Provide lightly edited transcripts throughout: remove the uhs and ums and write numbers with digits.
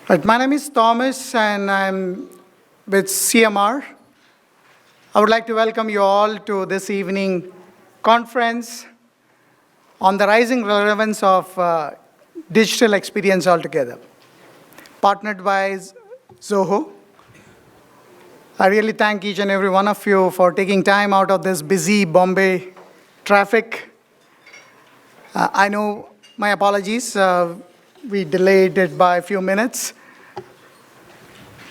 Right, my name is Thomas and I'm with CMR. I would like to welcome you all to this evening conference on the rising relevance of digital experience altogether, partnered by Zoho. I really thank each and every one of you for taking time out of this busy Bombay traffic. I know, my apologies, we delayed it by a few minutes.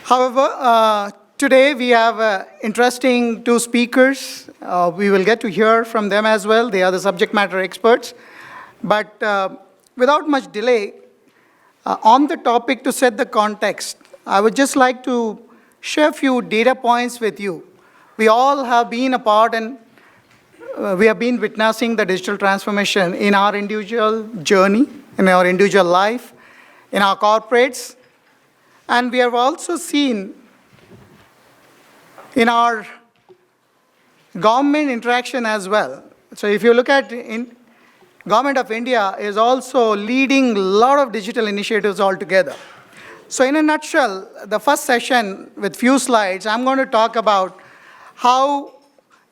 However, today we have interesting two speakers. We will get to hear from them as well. They are the subject matter experts. But without much delay, on the topic to set the context, I would just like to share a few data points with you. We all have been a part and we have been witnessing the digital transformation in our individual journey, in our individual life, in our corporates. And we have also seen in our government interaction as well. So if you look at Government of India is also leading a lot of digital initiatives altogether. So in a nutshell, the first session with few slides, I'm going to talk about how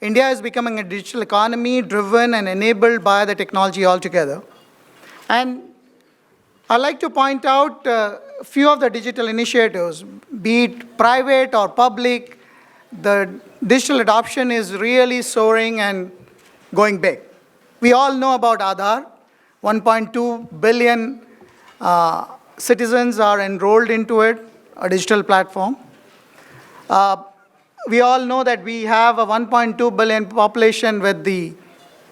India is becoming a digital economy driven and enabled by the technology altogether. And I'd like to point out a few of the digital initiatives, be it private or public. The digital adoption is really soaring and going big. We all know about Aadhaar. 1.2 billion citizens are enrolled into it, a digital platform. We all know that we have a 1.2 billion population with the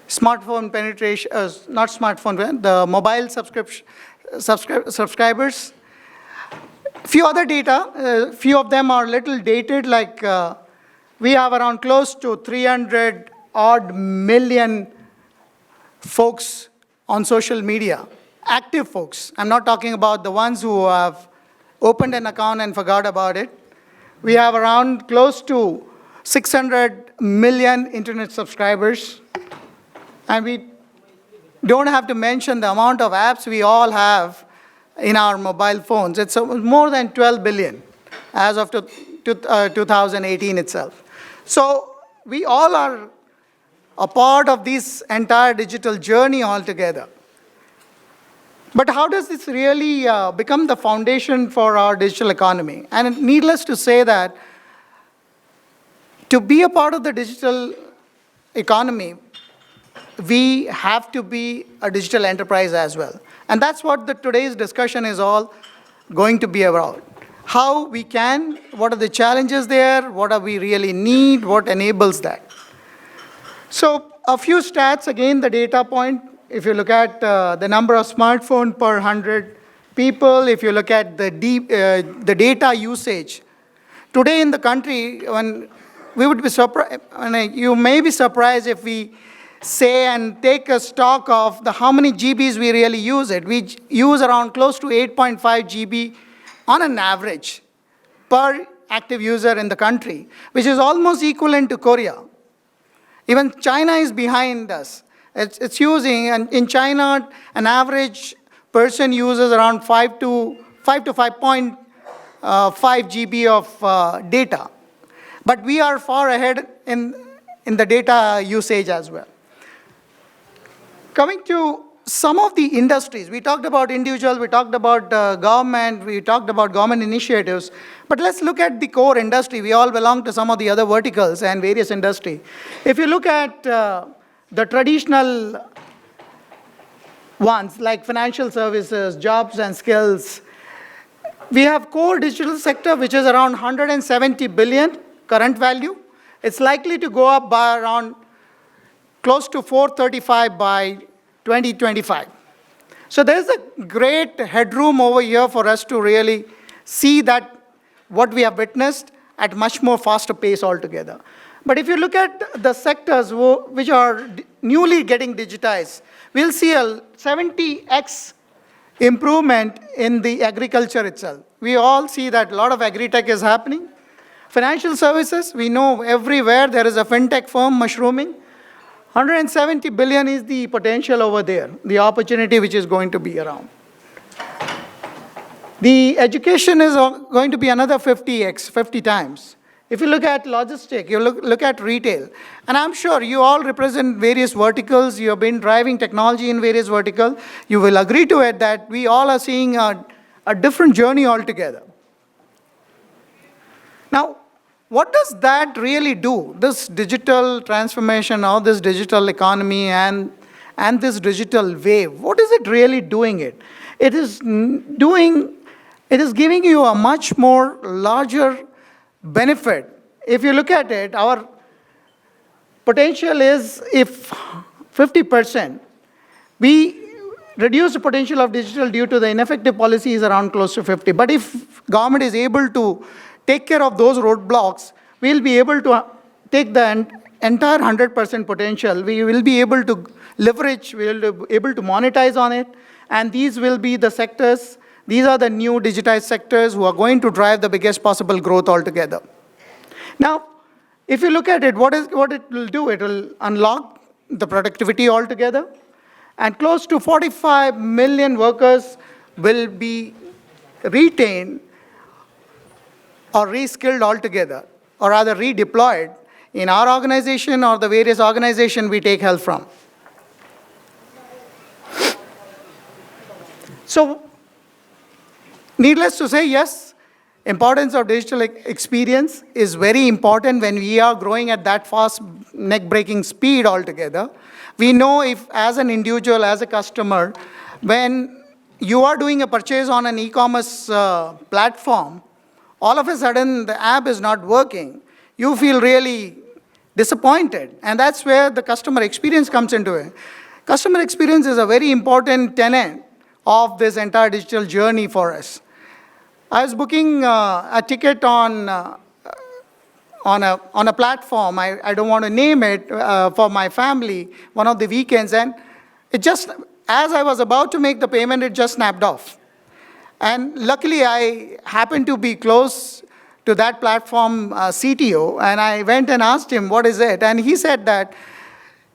smartphone penetration, not smartphone, the mobile subscribers. Few other data, few of them are little dated, like we have around close to 300 odd million folks on social media, active folks. I'm not talking about the ones who have opened an account and forgot about it. We have around close to 600 million internet subscribers. And we don't have to mention the amount of apps we all have in our mobile phones. It's more than 12 billion as of 2018 itself. So we all are a part of this entire digital journey altogether. But how does this really become the foundation for our digital economy? And needless to say that to be a part of the digital economy, we have to be a digital enterprise as well. And that's what today's discussion is all going to be about. How we can, what are the challenges there, what do we really need, what enables that. So a few stats, again, the data point. If you look at the number of smartphones per 100 people, if you look at the data usage, today in the country, when we would be surprised, you may be surprised if we say and take a stock of how many GBs we really use it. We use around close to 8.5 GB on an average per active user in the country, which is almost equivalent to Korea. Even China is behind us. It's using, and in China, an average person uses around 5 to 5.5 GB of data. But we are far ahead in the data usage as well. Coming to some of the industries, we talked about individuals, we talked about government, we talked about government initiatives, but let's look at the core industry. We all belong to some of the other verticals and various industry. If you look at the traditional ones, like financial services, jobs and skills, we have core digital sector, which is around 170 billion current value. It's likely to go up by around close to 435 by 2025. So there's a great headroom over here for us to really see that what we have witnessed at much more faster pace altogether. But if you look at the sectors which are newly getting digitized, we'll see a 70x improvement in the agriculture itself. We all see that a lot of agri-tech is happening. Financial services, we know everywhere there is a fintech firm mushrooming. 170 billion is the potential over there, the opportunity which is going to be around. The education is going to be another 50 times. If you look at logistics, you look at retail, and I'm sure you all represent various verticals, you have been driving technology in various verticals, you will agree to it that we all are seeing a different journey altogether. Now, what does that really do? This digital transformation, or this digital economy and this digital wave, what is it really doing it? It is giving you a much more larger benefit. If you look at it, our potential is, if 50%, we reduce the potential of digital due to the ineffective policies around close to 50. But if government is able to take care of those roadblocks, we'll be able to take the entire 100% potential. We will be able to leverage, we will be able to monetize on it, and these will be the sectors. These are the new digitized sectors who are going to drive the biggest possible growth altogether. Now, if you look at it, what it will do? It will unlock the productivity altogether, and close to 45 million workers will be retained or reskilled altogether, or rather redeployed in our organization or the various organizations we take help from. So, needless to say, yes, importance of digital experience is very important when we are growing at that fast, neck-breaking speed altogether. We know if, as an individual, as a customer, when you are doing a purchase on an e-commerce platform, all of a sudden the app is not working, you feel really disappointed. And that's where the customer experience comes into it. Customer experience is a very important tenet of this entire digital journey for us. I was booking a ticket on a platform, I don't want to name it, for my family, one of the weekends, and it just, as I was about to make the payment, it just snapped off. And luckily, I happened to be close to that platform CTO, and I went and asked him, what is it? And he said that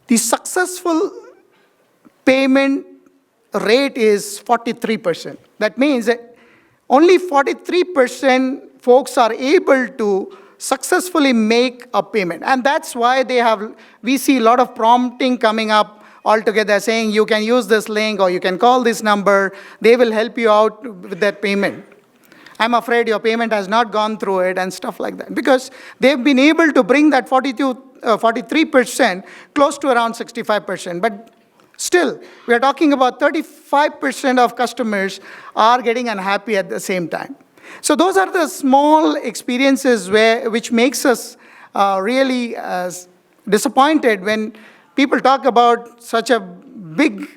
the successful payment rate is 43%. That means that only 43% folks are able to successfully make a payment. And that's why we see a lot of prompting coming up altogether saying you can use this link or you can call this number, they will help you out with that payment. I'm afraid your payment has not gone through it and stuff like that. Because they've been able to bring that 43% close to around 65%. But still, we are talking about 35% of customers are getting unhappy at the same time. So those are the small experiences which makes us really disappointed when people talk about such a big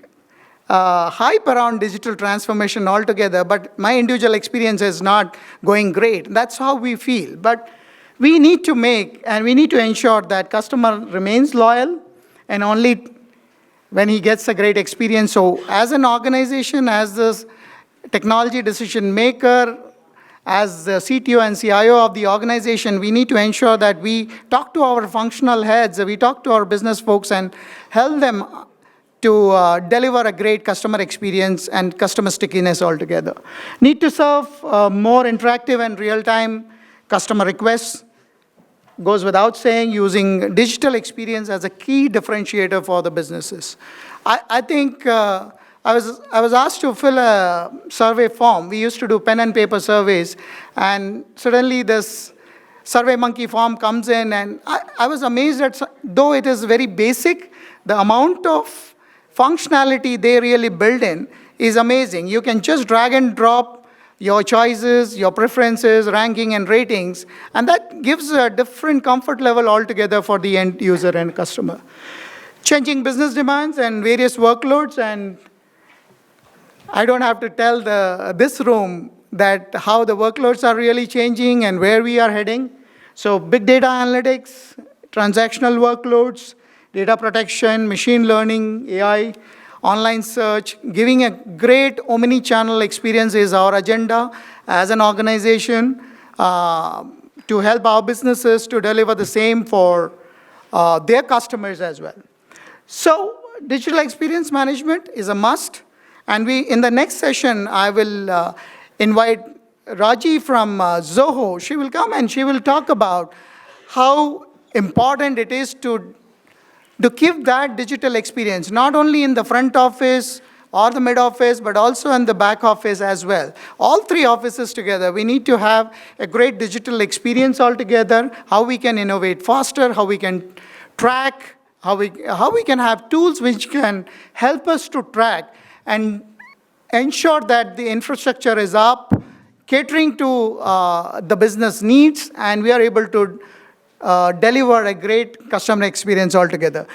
hype around digital transformation altogether, but my individual experience is not going great. That's how we feel. But we need to ensure that customer remains loyal, and only when he gets a great experience. So as an organization, as the technology decision maker, as the CTO and CIO of the organization, we need to ensure that we talk to our functional heads, we talk to our business folks and help them to deliver a great customer experience and customer stickiness altogether. Need to serve more interactive and real-time customer requests. Goes without saying, using digital experience as a key differentiator for the businesses. I think I was asked to fill a survey form. We used to do pen and paper surveys, and suddenly this Survey Monkey form comes in, and I was amazed at, though it is very basic, the amount of functionality they really build in is amazing. You can just drag and drop your choices, your preferences, ranking and ratings, and that gives a different comfort level altogether for the end user and customer. Changing business demands and various workloads, and I don't have to tell this room that how the workloads are really changing and where we are heading. So big data analytics, transactional workloads, data protection, machine learning, AI, online search, giving a great omni-channel experience is our agenda as an organization to help our businesses to deliver the same for their customers as well. So digital experience management is a must. And in the next session, I will invite Raji from Zoho. She will come and she will talk about how important it is to give that digital experience, not only in the front office or the mid office, but also in the back office as well. All three offices together, we need to have a great digital experience altogether, how we can innovate faster, how we can track, how we can have tools which can help us to track and ensure that the infrastructure is up, catering to the business needs, and we are able to deliver a great customer experience altogether.